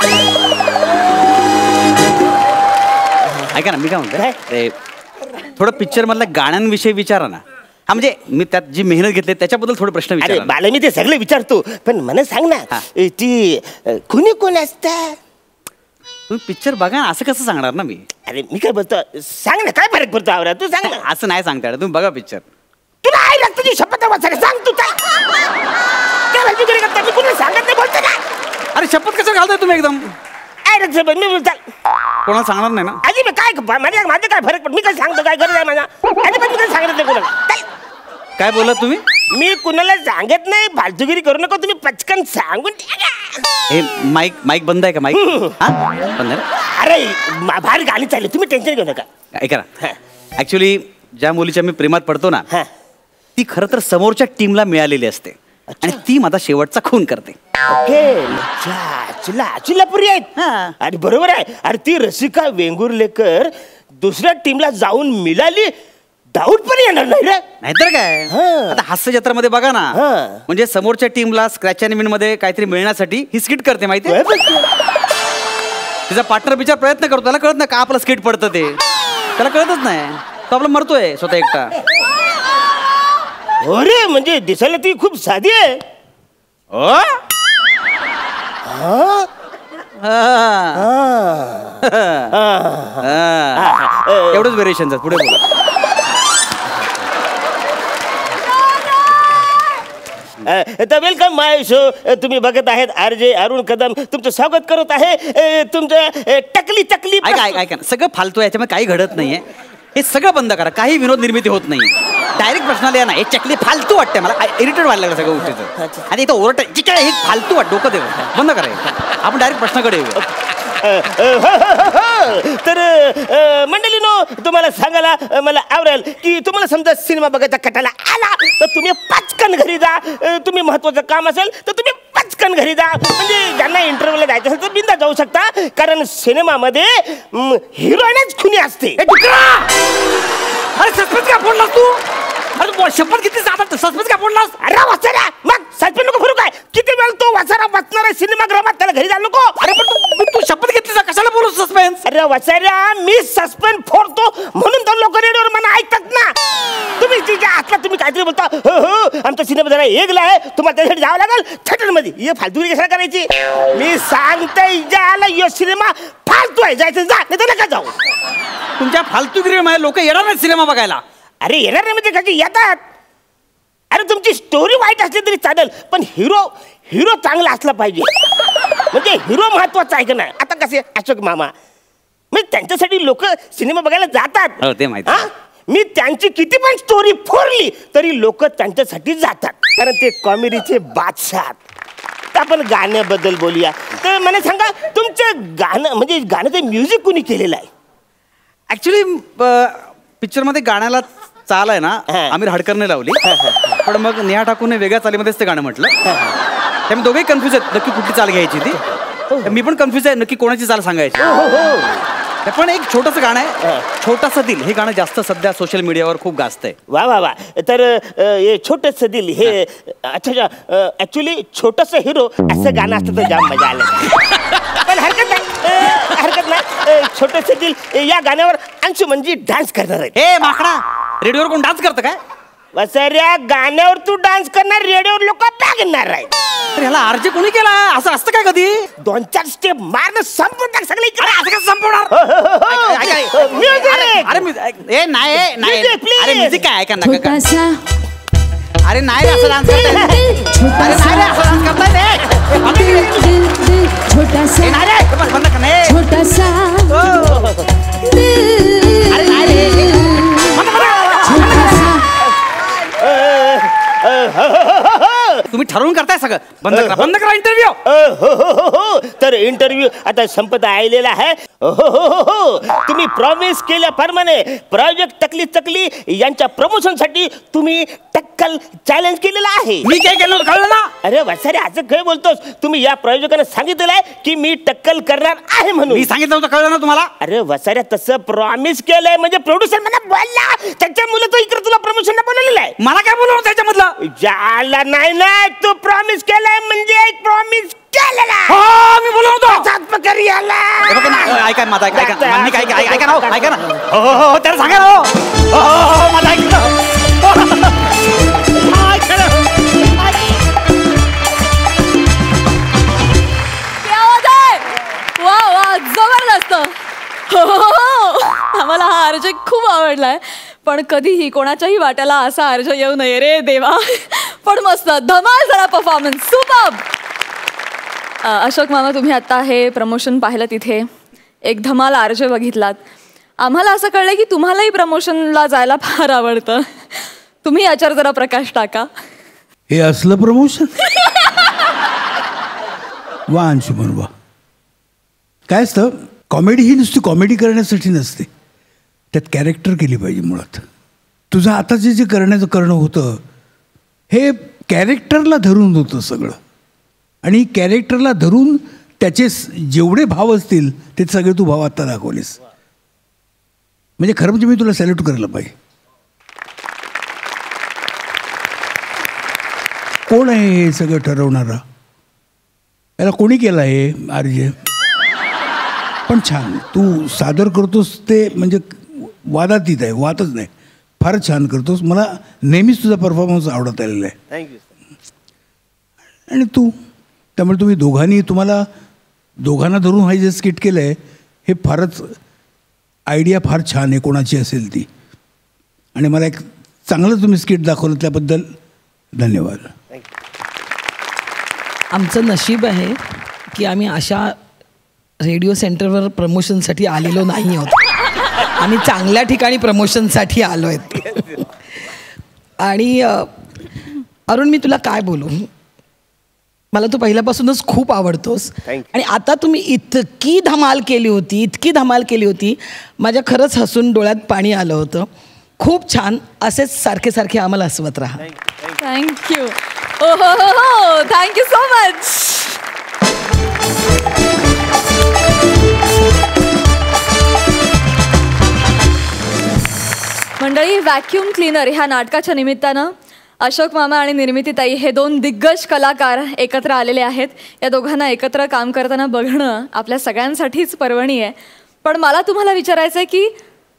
ऐका ना मी काय म्हणतो, थोडं पिक्चर मधल्या गाण्यांविषयी विचारा ना. हा म्हणजे मी त्यात जी मेहनत घेतली त्याच्याबद्दल थोडे प्रश्न विचार. मला मी ते सगळे विचारतो, पण मला सांग ना ती कुणी कोण असतात. तुम्ही पिक्चर बघा असं कसं सांगणार ना मी. अरे मी काय बोलतो, सांग ना काय फरक पडतो आवरा, तू सांग ना. असं नाही सांगता तुम्ही बघा पिक्चर. तुला आई लागतं तुझी शपथ वाचायला सांग तू काय मी कुणाला सांगत नाही बोलते ना. अरे शपथ कसं घालताय तुम्ही एकदम. मी बोलता कोणाला सांगणार नाही ना. आधी मी काय माझे काय फरक पड, मी काय सांगतो काय गरज आहे माझा. आधी पण मी काय सांगत नाही कुणाला. काय बोलला तुम्ही. मी कुणाला सांगत नाही, फालतूगिरी करू नका तुम्ही, पचकन सांगून हे माईक बंद आहे का. माईक बंद आहे. अरे भारी गाणी चालली, तुम्ही टेन्शन घेऊ नका. ऐका ना, ऍक्च्युली ज्या मुलीच्या मी प्रेमात पडतो ना ती खरं तर समोरच्या टीमला मिळालेली असते आणि ती माझा शेवटचा खून करते. चिल्लापुरी आहेत. अरे बरोबर आहे. अरे ती रसिका वेंगुर्लेकर दुसऱ्या टीमला जाऊन मिळाली, डाऊट पण येणार नाही रे. नाहीतर काय. आता हास्य जत्रामध्ये बघा ना, म्हणजे समोरच्या टीमला स्क्रॅच अँड विन मध्ये काहीतरी मिळण्यासाठी ही स्किट करते माहिती. तिचा पार्टनर बिचार प्रयत्न करतो, त्याला कळत नाही का आपलं स्किट पडतं ते, त्याला कळतच नाही, तो आपला मरतोय स्वतः एकटा. अरे म्हणजे दिसायला ती खूप साधी आहे. एवढंच व्हेरिएशन पुढे बोला. वेलकम माय शो. तुम्ही बघत आहेत RJ अरुण कदम तुमचं स्वागत करत आहे तुमचं टकली टकली. ऐका सगळं फालतू, याच्यामध्ये काही घडत नाहीये. हे सगळं बंद करा, काही विनोद निर्मिती होत नाही. डायरेक्ट प्रश्नाला या ना, हे चकली फालतू वाटते मला, इरिटेट व्हायला लागलं सगळं गोष्टीचं. आणि इथं ओरट हे फालतू वाट, डोकं देऊ बंद करा. आपण डायरेक्ट प्रश्नाकडे येऊ. तर मंडळीनो तुम्हाला सांगायला मला आवडेल की तुम्हाला समजा सिनेमा बघायचा कटाला आला तर तुम्ही पचकन घरी जा. तुम्ही महत्वाचं काम असेल तर तुम्ही पचकन घरी जा. म्हणजे ज्यांना इंटरव्ह्यूला जायचं असेल तर बिंदा जाऊ शकता, कारण सिनेमामध्ये हिरोईनच खुनी असते. अरे सस्पेन्स काय फोडलास तू. अरे शपथ किती जातात, सस्पेन्स काय फोडलास. अरे वाचारा मग सस्पेन्स नको करू काय. किती वेळ तो वाचारा वाचणार आहे सिनेमागृहात, त्याला घरी जायला नको. अरे पण तू शपथ घेतली कशाला बोलू सस्पेन्स. अरे वाचाऱ्या मी सस्पेन्स फोडतो म्हणून तर लोक रेडिओवर मला ऐकतात ना. तुम्ही तिच्या आतला तुम्ही काहीतरी बोलता, हो आमचा सिनेमा जरा एकला आहे, तुम्हाला त्यासाठी जावं लागेल थिएटर मध्ये. हे फालतूगिरी कशाला करायची. मी सांगतोय ज्याला यो सिनेमा फालतू आहे, जायचं जा, नाही तर नका जाऊ. तुमच्या फालतूगिरीमुळे लोक येणार नाही सिनेमा बघायला. अरे येणार नाही म्हणजे कशी येतात. अरे तुमची स्टोरी वाईट असली तरी चालेल, पण हिरो चांगला असला पाहिजे. म्हणजे हिरो महत्वाचा आहे का नाही. आता कसे अशोक मामा म्हणजे त्यांच्यासाठी लोक सिनेमा बघायला जातात. ते माहिती. मी त्यांची किती पण स्टोरी फोडली तरी लोक त्यांच्यासाठी जातात, कारण ते कॉमेडीचे बादशाह. तर आपण गाण्याबद्दल बोलूया. तर मला सांगा तुमचं गाणं म्हणजे गाण्याचं म्युझिक कुणी केलेलं आहे. ऍक्च्युली पिक्चर मध्ये गाण्याला चाल आहे ना आमिर हडकरने लावली, पण मग नेहा ठाकूरने वेगळ्या चालीमध्येच ते गाणं म्हटलं. त्यामुळे दोघेही कन्फ्युज आहेत नक्की कुठली चाल घ्यायची ती. मी पण कन्फ्युज आहे नक्की कोणाची चाल सांगायची. पण एक छोटंसं गाणं आहे, छोटासा दिल. हे गाणं जास्त सध्या सोशल मीडियावर खूप गाजतंय. वा वा वा. तर हे छोटंसं दिल हे अच्छा ऍक्च्युली छोटंसं हिरो असं गाणं असतं तर जाम मजा आलं. पण हरकत नाही. छोटंसं दिल या गाण्यावर अंशुमनजी डान्स करणार आहे. हे माकडा, रेडिओवर कोण डान्स करतं काय. वसर्या गाण्यावर तू डान्स करणार, रेडिओवर लोक बघणार आहेत. ह्याला आरजे कोणी केला असं असतं काय कधी 2-4 स्टेप मारणं संपून टाक सगळे इकडे. असं कसं संपवणार अरे ए नाही नाही अरे म्युझिक काय ऐका नका अरे नाही रे असं डान्स करताय अरे नाही रे असं डान्स करताय छोटासा नाही रे बंद कर नाही छोटासा अरे नाही रे तुम्ही ठरवून करताय सगळं बंद करा इंटरव्ह्यू तर इंटरव्ह्यू आता संपत आलेला आहे. तुम्ही प्रॉमिस केल्याप्रमाणे प्रोजेक्ट टकली चकली यांच्या प्रमोशन साठी तुम्ही टक्कल चॅलेंज केलेलं आहे. मी काय केलं कळलं ना. अरे वसारे असं काय बोलतोस. तुम्ही या प्रायोजकांना सांगितलेलं आहे की मी टक्कल करणार आहे म्हणून. मी सांगितलं होतं कळलं ना तुम्हाला. अरे वसाऱ्या तसं प्रॉमिस केलंय म्हणजे प्रोड्युसर मला बोलला त्याच्या मुलं तो इकडे तुला प्रमोशनला बोलवलेलं आहे. मला काय बोलवलं त्याच्यामधलं ज्याला नाही ना तू प्रॉमिस केलंय म्हणजे एक प्रॉमिस केलेला. मी बोलवतो ऐका माझा ऐका ऐका ना ऐका ना हो त्याला सांगा ना माझा ऐका वा वा जबरदस्त. आम्हाला हा अर्ज खूप आवडलाय पण कधीही कोणाच्याही वाट्याला असा अर्ज येऊ नये रे देवा. पण मस्त धमाल झाला परफॉर्मन्स सुपर्ब. अशोक मामा तुम्ही आता हे प्रमोशन पाहिलं तिथे एक धमाल अर्ज बघितलात. आम्हाला असं कळलं की तुम्हालाही प्रमोशनला जायला फार आवडतं. तुम्ही याच्यावर जरा प्रकाश टाका. हे असलं प्रमोशन वा अंशुमन वा. काय असतं कॉमेडी ही नुसती कॉमेडी करण्यासाठी नसते त्यात कॅरेक्टर केली पाहिजे. मुळात तुझं आता जे करणं होतं हे कॅरेक्टरला धरून होतं सगळं आणि कॅरेक्टरला धरून त्याचे जेवढे भाव असतील ते सगळे तू भाव आता दाखवलेस. म्हणजे खरं म्हणजे मी तुला सॅल्यूट करायला पाहिजे. कोण आहे हे सगळं ठरवणारा. याला कोणी केलं आहे आरजे. पण छान तू सादर करतोस ते म्हणजे वादातीत आहे वादच नाही. फारच छान करतोस. मला नेहमीच तुझा परफॉर्मन्स आवडत आलेला आहे. थँक्यू. आणि तू त्यामुळे तुम्हाला दोघांना धरून हे जे स्किट केलं आहे हे फारच आयडिया फार छान आहे कोणाची असेल ती. आणि मला एक चांगलं तुम्ही स्किट दाखवलं त्याबद्दल धन्यवाद. आमचं नशीब आहे की आम्ही अशा रेडिओ सेंटरवर प्रमोशनसाठी आलेलो नाही आहोत. आम्ही चांगल्या ठिकाणी प्रमोशनसाठी आलो आहेत. आणि अरुण मी तुला काय बोलू मला तू पहिल्यापासूनच खूप आवडतोस आणि आता तुम्ही इतकी धमाल केली होती माझ्या खरंच हसून डोळ्यात पाणी आलं होतं. खूप छान. असेच सारखे सारखे आम्हाला हसवत राहा. थँक्यू. ओ हो हो हो थँक्यू सो मच. मंडळी व्हॅक्यूम क्लीनर ह्या नाटकाच्या निमित्तानं अशोक मामा आणि निर्मितीताई हे दोन दिग्गज कलाकार एकत्र आलेले आहेत. या दोघांना एकत्र काम करताना बघणं आपल्या सगळ्यांसाठीच पर्वणी आहे. पण मला तुम्हाला विचारायचं आहे की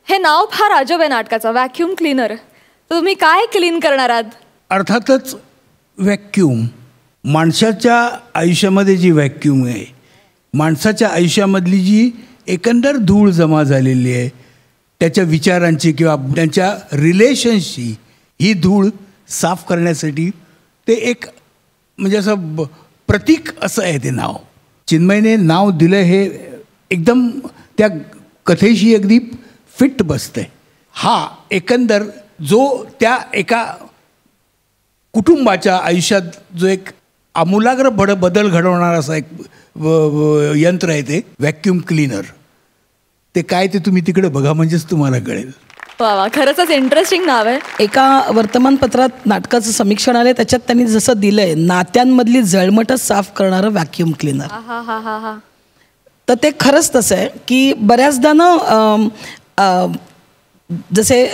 हे नाव फार अजब आहे नाटकाचं व्हॅक्यूम क्लीनर. तुम्ही काय क्लीन करणार आहात. अर्थातच व्हॅक्यूम माणसाच्या आयुष्यामध्ये जी व्हॅक्यूम आहे माणसाच्या आयुष्यामधली जी एकंदर धूळ जमा झालेली आहे त्याच्या विचारांची किंवा त्यांच्या रिलेशन्सची ही धूळ साफ करण्यासाठी ते एक म्हणजे असं प्रतीक असं आहे ते नाव. चिन्मयने नाव दिलं हे एकदम त्या कथेशी अगदी फिट बसतंय. हा एकंदर जो त्या एका कुटुंबाच्या आयुष्यात जो एक आमूलाग्र बदल घडवणारा असा एक यंत्र आहे ते व्हॅक्यूम क्लीनर. ते काय ते तुम्ही तिकडे बघा म्हणजेच तुम्हाला कळेल. वा वा खरंच इंटरेस्टिंग नाव आहे. एका वर्तमानपत्रात नाटकाचं समीक्षण आलंय त्याच्यात त्यांनी जसं दिलंय नात्यांमधली जळमटं साफ करणारं व्हॅक्यूम क्लीनर. तर ते खरंच तसं आहे की बऱ्याचदा ना जसे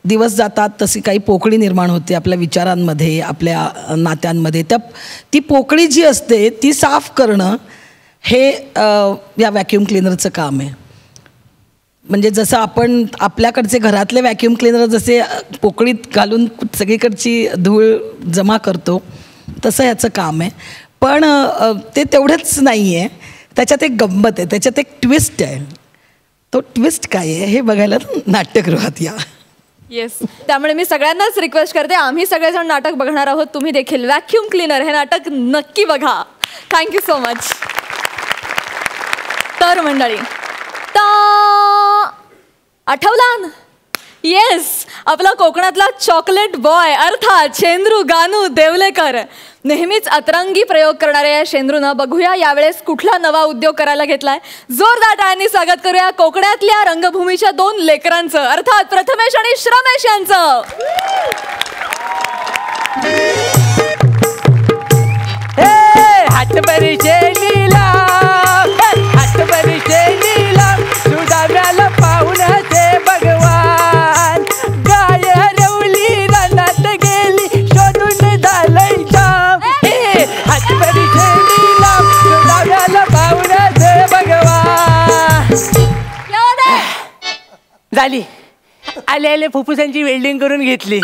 दिवस जातात तशी काही पोकळी निर्माण होते आपल्या विचारांमध्ये आपल्या नात्यांमध्ये. ती पोकळी जी असते ती साफ करणं हे या व्हॅक्यूम क्लीनरचं काम आहे. म्हणजे जसं आपण आपल्याकडचे घरातले व्हॅक्यूम क्लीनर जसे पोकळीत घालून सगळीकडची धूळ जमा करतो तसं ह्याचं काम आहे. पण ते तेवढंच नाही आहे, त्याच्यात एक गंमत आहे, त्याच्यात एक ट्विस्ट आहे. तो ट्विस्ट काय आहे हे बघायला नाट्यगृहात या. येस, त्यामुळे मी सगळ्यांनाच रिक्वेस्ट करते, आम्ही सगळेजण नाटक बघणार आहोत, तुम्ही देखील. व्हॅक्यूम क्लीनर हे नाटक नक्की बघा. Thank you so much. तर मंडळी, आठवला? येस, आपला कोकणातला चॉकलेट बॉय अर्थात शेंद्रू गानू देवलेकर. नेहमीच अतरंगी प्रयोग करणाऱ्या या शेंद्रूनं बघूया यावेळेस कुठला नवा उद्योग करायला घेतलाय. जोरदार टाळ्यांनी स्वागत करूया कोकणातल्या रंगभूमीच्या 2 लेकरांचं, अर्थात प्रथमेश आणि श्रमेश यांचं. हातभरी शेलीला, हातभरी शेलीला, सुदाव्याला पाहून ते भगवान. गाय हरवली रानात गेली, शोधून झालंय जाम. हातभरी शेलीला, सुदाव्याला पाहून ते भगवान. झाली, आले आले फुफ्फुसांची वेल्डिंग करून घेतली.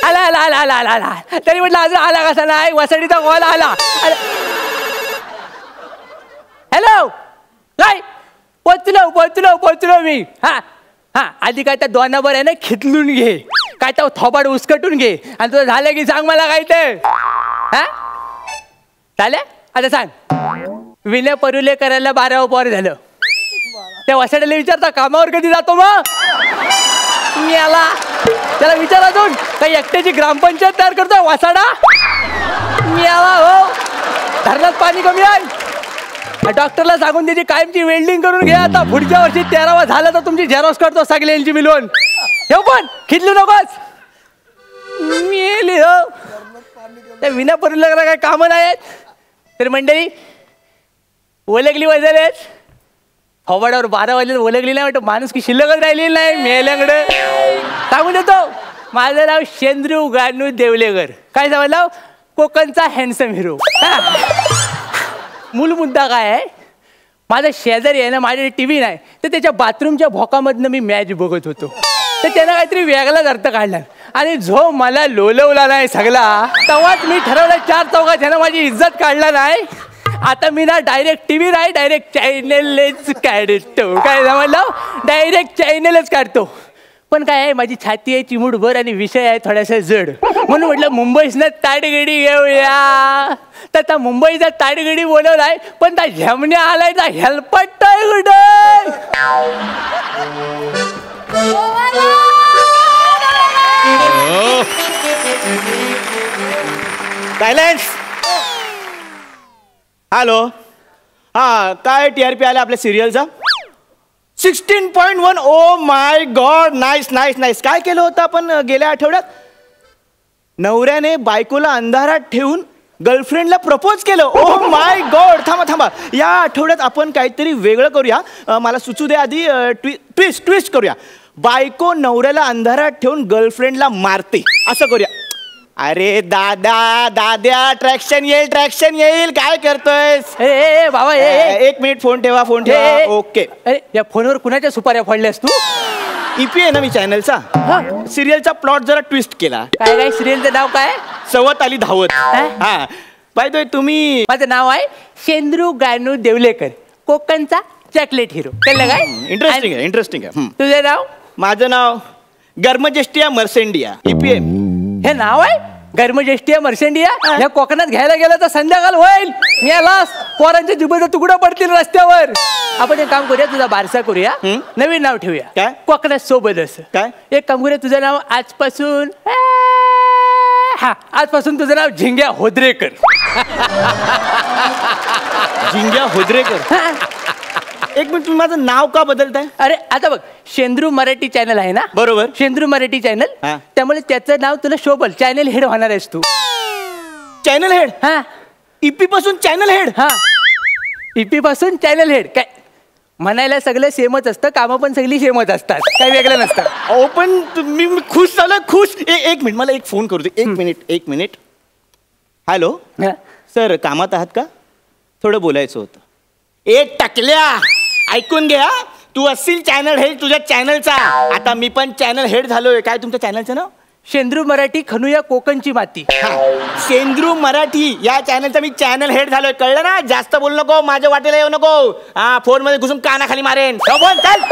आला आला आला आला आला आला तरी म्हटलं अजून आला कसा नाही. वसडीचा कॉल आला. हॅलो, काय पोचलो पोचलो पोचलो मी. हा हा, आधी काय त्या दोनावर आहे ना खिचलून घे, काय तर थोबाड उसकटून घे, आणि तुझं झालं की सांग मला काय ते. हा झालं, आता सांग. विनय परुले करायला 12व पोर झालं. त्या वसड्याला विचारता कामावर कधी जातो मग. मी आला त्याला विचार अजून काही एकट्याची ग्रामपंचायत तयार करतोय वासाडा. मी आला हो, धरणात पाणी कमी आहे. डॉक्टरला सांगून त्याची कायमची वेल्डिंग करून घ्या. आता पुढच्या वर्षी 13वा झालं तर तुमची झेरॉक्स करतो सगळ्यांची मिळून. हे पण खिचलू नकोस. मी हो त्या विना परुला काय कामं नाहीत. तर मंडळी ओलगली वाजलेच फवाडावर 12 वाजले ओलगली नाही वाटत. माणूस की शिल्लकच राहिलेली नाही मेल्याकडे. सांगून देतो, माझं नाव शेंद्रू गानू देवलेकर. काय समजलं, कोकणचा हँडसम हिरो. मूल मुद्दा काय आहे, माझा शेजारी आहे ना, माझ्या TV नाही तर त्याच्या बाथरूमच्या भोकामधनं मी मॅच बघत होतो. तर त्यानं काहीतरी वेगळाच अर्थ काढला आणि जो मला लोलवला नाही सगळा, तेव्हाच मी ठरवलं 4 चौघात ह्यानं माझी इज्जत काढला नाही. आता मी ना डायरेक्ट TV नाही, डायरेक्ट चॅनलच काढतो. काय समजलं, डायरेक्ट चॅनलच काढतो. पण काय आहे, माझी छाती आहे चिमूटभर आणि विषय आहे थोडासा जड, म्हणून म्हटलं मुंबईसनं ताडगडी घेऊया. तर त्या मुंबईचा ताडगडी बोलवलाय, पण त्या झेमण्या आलाय त्या हेल्पट कुठे. सायलेन्स. हॅलो, हा काय TRP आला आपल्या सिरियलचा? 16.1. Oh my God, nice nice nice. काय केलं होतं आपण गेल्या आठवड्यात? नवऱ्याने बायकोला अंधारात ठेवून गर्लफ्रेंडला प्रपोज केलं. Oh my God. थांबा थांबा, या आठवड्यात आपण काहीतरी वेगळं करूया. मला सुचू दे आधी. ट्विस्ट करूया. बायको नवऱ्याला अंधारात ठेवून गर्लफ्रेंडला मारते असं करूया. अरे दादा दाद्या, ट्रॅक्शन येईल. काय करतोय बाबा? 1 मिनिट, फोन ठेवा. ओके. अरे या फोनवर कुणाच्या सुपाऱ्या फोडल्यास तू? EP आहे ना मी चॅनलचा. सिरियलचा प्लॉट जरा ट्विस्ट केला. काय सिरियलचं नाव काय? सवत आली धावत. हा बाय द वे, तुम्ही? माझं नाव आहे शेंद्रू गानू देवलेकर, कोकणचा चॉकलेट हिरो. कळलं काय? इंटरेस्टिंग आहे. तुझं नाव? माझं नाव गर्मजेस्टिया मर्सेंडिया. EPM हे नाव आहे गर्मजेस्टिया मर्सेंडिया. या कोकणात घ्यायला गेलं तर संध्याकाळ होईल. यालाच पोरांच्या जिभेचा तुकडा पडतील रस्त्यावर. आपण एक काम करूया, तुझा बारसा करूया, नवीन नाव ठेवूया. काय? कोकणात सोबत असं. काय? एक काम करूया, तुझं नाव आजपासून आजपासून तुझं नाव झिंग्या होद्रेकर. झिंग्या होद्रेकर. एक मिनिट, तुम्ही माझं नाव का बदलताय? अरे आता बघ, शेंद्रू मराठी चॅनल आहे ना. बरोबर, शेंद्रू मराठी चॅनल. त्यामुळे त्याचं नाव तुला शोभल. चॅनल हेड होणार आहेस तू. Channel head? हा. EP पासून चॅनल हेड? हा, EP पासून चॅनल हेड. काय म्हणायला सगळं सेमच असतं, कामं पण सगळी सेमच असतात, काही वेगळं नसतं. अहो पण मी खुश झालं, खुश. एक मिनिट, मला एक फोन करू दे. एक मिनिट. हॅलो सर, कामात आहात का? थोडं बोलायचं होतं. टकल्या, ऐकून घ्या. तू असशील चॅनल हेड तुझ्या चॅनलचा, आता मी पण चॅनल हेड झालोय. काय तुमच्या चॅनलचं नाव? शेंद्रू मराठी खणूया कोकणची माती. शेंद्रू मराठी या चॅनलचा मी चॅनल हेड झालोय, कळलं ना? जास्त बोलू नको, माझ्या वाटेला येऊ नको. हा, फोन मध्ये घुसून कानाखाली मारेन. बोल चल.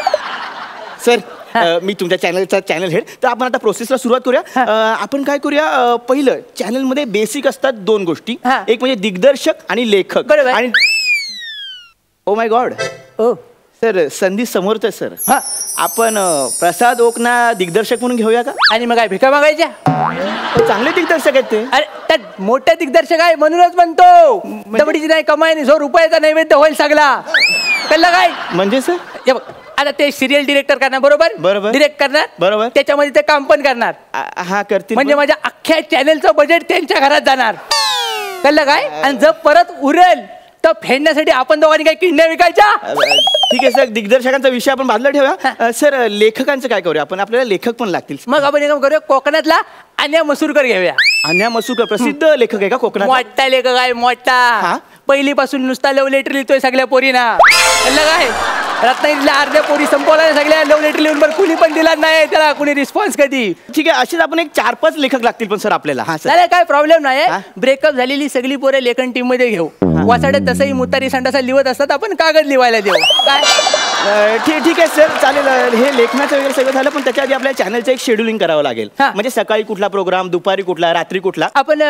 सर, मी तुमच्या चॅनलचा चॅनल हेड. तर आपण आता प्रोसेसला सुरुवात करूया. आपण काय करूया, पहिलं चॅनलमध्ये बेसिक असतात 2 गोष्टी. एक म्हणजे दिग्दर्शक आणि लेखक. आणि oh my God, O sir संधी समोरच आहे सर. आपण प्रसाद ओकना दिग्दर्शक म्हणून घेऊया का? आणि मग काय भिका मागायच्या? चांगले दिग्दर्शक आहेत ते. अरे त्यात मोठे दिग्दर्शक आहे म्हणूनच म्हणतो. दबडीची नाही कमाई नाही, जो रुपयाचा नैवेद्य होईल सगळा. कळलं काय? म्हणजे सर हे बघ, आता ते सिरियल डिरेक्टर करणार, बरोबर? डिरेक्ट करणार, बरोबर. त्याच्यामध्ये ते काम पण करणार. हा, करतील. म्हणजे माझ्या अख्ख्या चॅनलचं बजेट त्यांच्या घरात जाणार. कळलं काय? आणि जर परत उरेल तर फेडण्यासाठी आपण दोघांनी काही किडण्या विकायच्या. ठीक आहे सर, दिग्दर्शकांचा विषय आपण बाजूला ठेवूया. सर, लेखकांचं काय करूया आपण? आपल्याला लेखक पण लागतील. मग आपण एक काम करूया, कोकणातला अन्या मसूरकर घेऊया. अन्या मसूरकर प्रसिद्ध लेखक आहे का कोकणात? मोठा लेखक आहे, मोठा. पहिलीपासून नुसता लव्ह लेटर लिहितोय सगळ्या पोरींना. कळलं काय? रत्नागिरीला अर्ध्या पोरी संपवल्या सगळ्या लव्ह लेटर लिहून, पण कुणी पण दिला नाही त्याला, कुणी रिस्पॉन्स कधी. ठीक आहे, असेच आपण एक 4-5 लेखक लागतील पण सर आपल्याला. हा सर, काय प्रॉब्लेम नाही. ब्रेकअप झालेली सगळी पोरं लेखन टीम मध्ये घेऊ. वासाड्यात तसंही मुतारी संडासा लिहत असतात, आपण कागद लिहायला देऊ. काय ठीक आहे सर, चालेल. हे लेखनाचं वगैरे सगळं झालं, पण त्याच्या आधी आपल्या चॅनलचं एक शेड्युलिंग करावं लागेल. म्हणजे सकाळी कुठला प्रोग्राम, दुपारी कुठला, रात्री कुठला. आपण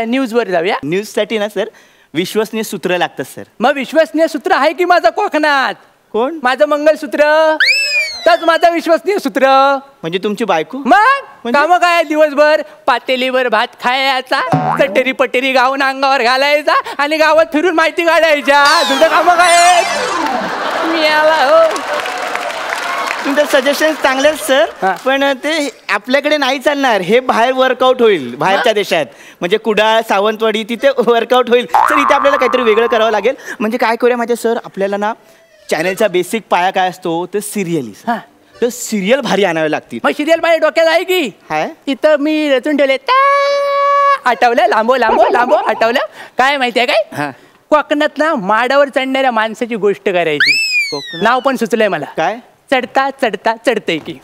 न्यूजवर जाऊया. न्यूजसाठी ना सर विश्वसनीय सूत्र लागतं सर. मग विश्वसनीय सूत्र आहे की माझं कोकणात? कोण? माझं मंगलसूत्र. तच माझं विश्वसनीय सूत्र. म्हणजे तुमची बायको? मग काम काय? दिवसभर पातेलीवर भात खायचा, चटेरी पटेरी गाऊन अंगावर घालायचा आणि गावात फिरून माहिती काढायच्या. तुझं काम काय? मी आला हो. तुमचं सजेशन चांगले सर, पण ते आपल्याकडे नाही चालणार. हे बाहेर वर्कआउट होईल, बाहेरच्या देशात. म्हणजे कुडाळ, सावंतवाडी तिथे वर्कआउट होईल. सर, इथे आपल्याला काहीतरी वेगळं करावं लागेल. म्हणजे काय करूया माहिती सर, आपल्याला ना चॅनलचा बेसिक पाया काय असतो ते सिरियल. तर सिरियल भारी आणावे लागतील. मग सिरियल माझ्या डोक्यात आहे की? हाय. तिथं मी रचून ठेवले. आठवलं, लांबो लांबो लांबो आठवलं. काय माहितीये काय? कोकणात ना माडावर चढणाऱ्या माणसाची गोष्ट करायची. नाव पण सुचलंय मला. काय? चढता चढता चढतंय की.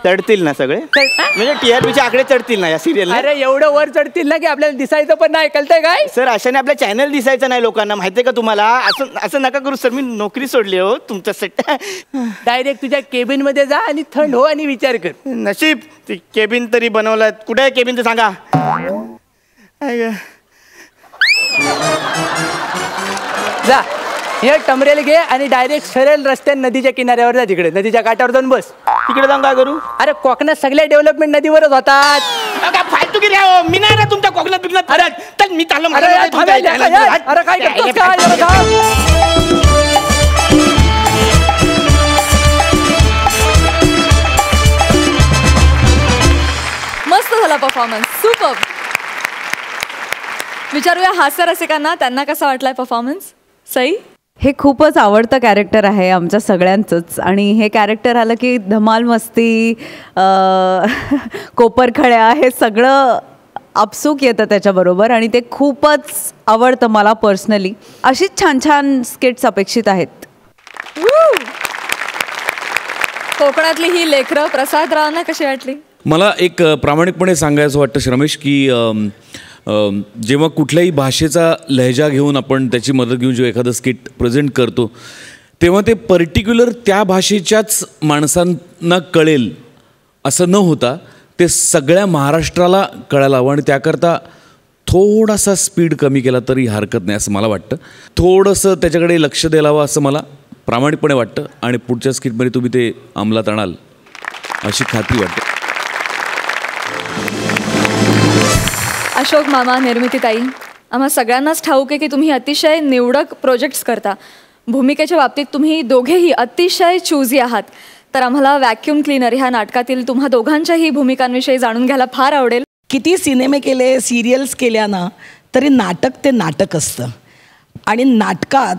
चढतील ना सगळे? म्हणजे TRPचे आकडे चढतील ना या सिरियल? अरे एवढं वर चढतील ना की आपल्याला दिसायचं पण नाही. कळतंय काय? सर, अशाने आपला चॅनल दिसायचं नाही लोकांना, माहितीये का तुम्हाला? असं नका करू सर, मी नोकरी सोडली हो तुमच्यासाठी. डायरेक्ट तुझ्या केबिन मध्ये जा आणि थंड हो आणि विचार कर. नशीब ती केबिन तरी बनवलाय. कुठे आहे केबिन ते सांगा. जा, हे टमरेल घे आणि डायरेक्ट सरळ रस्त्याने नदीच्या किनाऱ्यावर जा. तिकडे नदीच्या काठावर जाऊन बस. तिकडे जाऊन काय करू? अरे कोकणात सगळे डेव्हलपमेंट नदीवरच होतात. फालतूगिरी आहे. मी नाही ना तुमच्या कोकणात बिकणात. तर मी चाललो. अरे काय करतोस काय? मस्त झाला परफॉर्मन्स, सुपर. विचारूया हास्य रसिकांना, त्यांना कसा वाटलाय परफॉर्मन्स? सई? हे खूपच आवडतं कॅरेक्टर आहे आमच्या सगळ्यांचंच. आणि हे कॅरेक्टर आलं की धमाल मस्ती, कोपरखळ्या, हे सगळं आपसूक येतं त्याच्याबरोबर. आणि ते खूपच आवडतं मला पर्सनली. अशीच छान छान स्किट्स अपेक्षित आहेत. कोकणातली ही लेकरं प्रसादरावांना कशी वाटली? मला एक प्रामाणिकपणे सांगायचं वाटतं श्रमेश, की जेव्हा कुठल्याही भाषेचा लहजा घेऊन आपण त्याची मदत घेऊन जेव्हा एखादं स्किट प्रेझेंट करतो, तेव्हा ते पर्टिक्युलर त्या भाषेच्याच माणसांना कळेल असं न होता ते सगळ्या महाराष्ट्राला कळायला हवं. आणि त्याकरता थोडासा स्पीड कमी केला तरी हरकत नाही असं मला वाटतं. थोडंसं त्याच्याकडे लक्ष द्यायला हवं असं मला प्रामाणिकपणे वाटतं. आणि पुढच्या स्किटमध्ये तुम्ही ते अंमलात आणाल अशी खात्री वाटते. अशोक मामा, निर्मितीताई, आम्हा सगळ्यांनाच ठाऊक आहे की तुम्ही अतिशय निवडक प्रोजेक्ट्स करता. भूमिकेच्या बाबतीत तुम्ही दोघेही अतिशय चूजी आहात. तर आम्हाला व्हॅक्यूम क्लीनर ह्या नाटकातील तुम्हा दोघांच्याही भूमिकांविषयी जाणून घ्यायला फार आवडेल. किती सिनेमे केले, सिरियल्स केल्या ना, तरी नाटक ते नाटक असतं. आणि नाटकात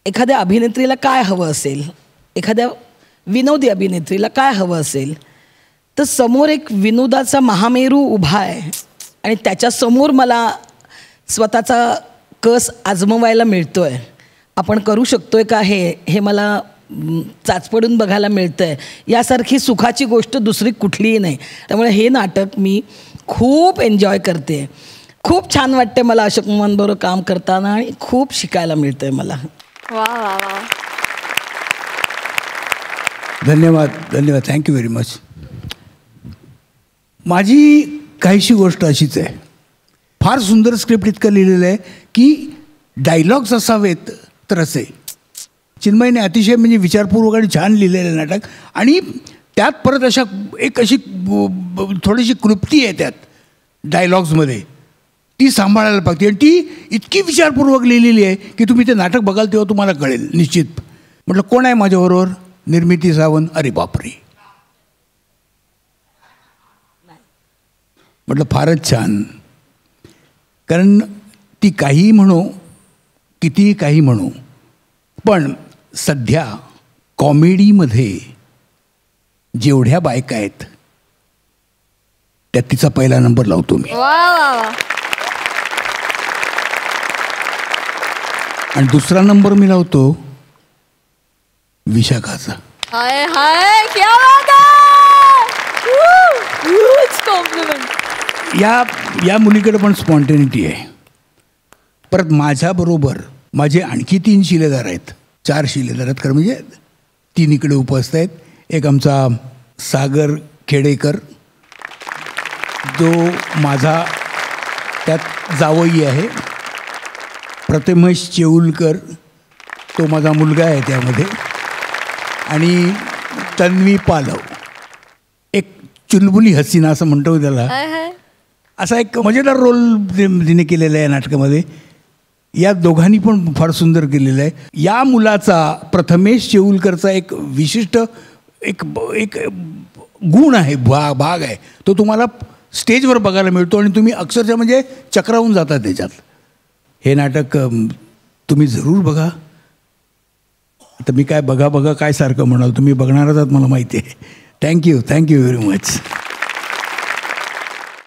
एखाद्या अभिनेत्रीला काय हवं असेल, एखाद्या विनोदी अभिनेत्रीला काय हवं असेल, तर समोर एक विनोदाचा महामेरू उभा आहे आणि त्याच्यासमोर मला स्वतःचा कस आजमवायला मिळतो आहे. आपण करू शकतो आहे का हे मला चाचपडून बघायला मिळतं आहे, यासारखी सुखाची गोष्ट दुसरी कुठलीही नाही. त्यामुळे हे नाटक मी खूप एन्जॉय करते. खूप छान वाटते मला अशोक मामांबरोबर काम करताना आणि खूप शिकायला मिळतं आहे मला. वा वा वा. धन्यवाद धन्यवाद, थँक्यू व्हेरी मच. माझी काहीशी गोष्ट अशीच आहे, फार सुंदर स्क्रिप्ट इतकं लिहिलेलं आहे की डायलॉग्स असावेत तर असे. चिन्मयने अतिशय म्हणजे विचारपूर्वक आणि छान लिहिलेलं नाटक, आणि त्यात परत अशी थोडीशी क्लृप्ती आहे त्यात डायलॉग्समध्ये, ती सांभाळायला पाहिजे. आणि ती इतकी विचारपूर्वक लिहिलेली आहे की तुम्ही ते नाटक बघाल तेव्हा तुम्हाला कळेल निश्चित. म्हटलं कोण आहे माझ्याबरोबर? निर्मिती सावंत. अरे बापरे, म्हटलं फारच छान. कारण ती काहीही म्हणू, कितीही काही म्हणू, पण सध्या कॉमेडीमध्ये जेवढ्या बायका आहेत त्यात तिचा पहिला नंबर लावतो मी. आणि दुसरा नंबर मी लावतो विशाखाचा. हाय हाय, क्या बात आहे. Huge compliment. या मुलीकडे पण स्पॉन्टेनिटी आहे. परत माझ्याबरोबर माझे आणखी 3 शिलेदार आहेत, 4 शिलेदार आहेत, खरं म्हणजे 3 इकडे उपस्थित आहेत. एक आमचा सागर खेडेकर, जो माझा त्यात जावई आहे. प्रथमेश चेऊलकर, तो माझा मुलगा आहे त्यामध्ये. आणि तन्वी पालव, एक चुलबुली हसीना असं म्हणतो त्याला, असा एक मजेदार रोल तिने केलेला आहे नाटकामध्ये. या दोघांनी पण फार सुंदर केलेलं आहे. या मुलाचा, प्रथमेश चेऊलकरचा एक विशिष्ट एक गुण आहे, भाग आहे, तो तुम्हाला स्टेजवर बघायला मिळतो आणि तुम्ही अक्षरशः म्हणजे चक्रावून जाता त्याच्यात. हे नाटक तुम्ही जरूर बघा. आता मी काय बघा काय सारखं म्हणाल, तुम्ही बघणारच आहात मला माहिती आहे. Thank you very much.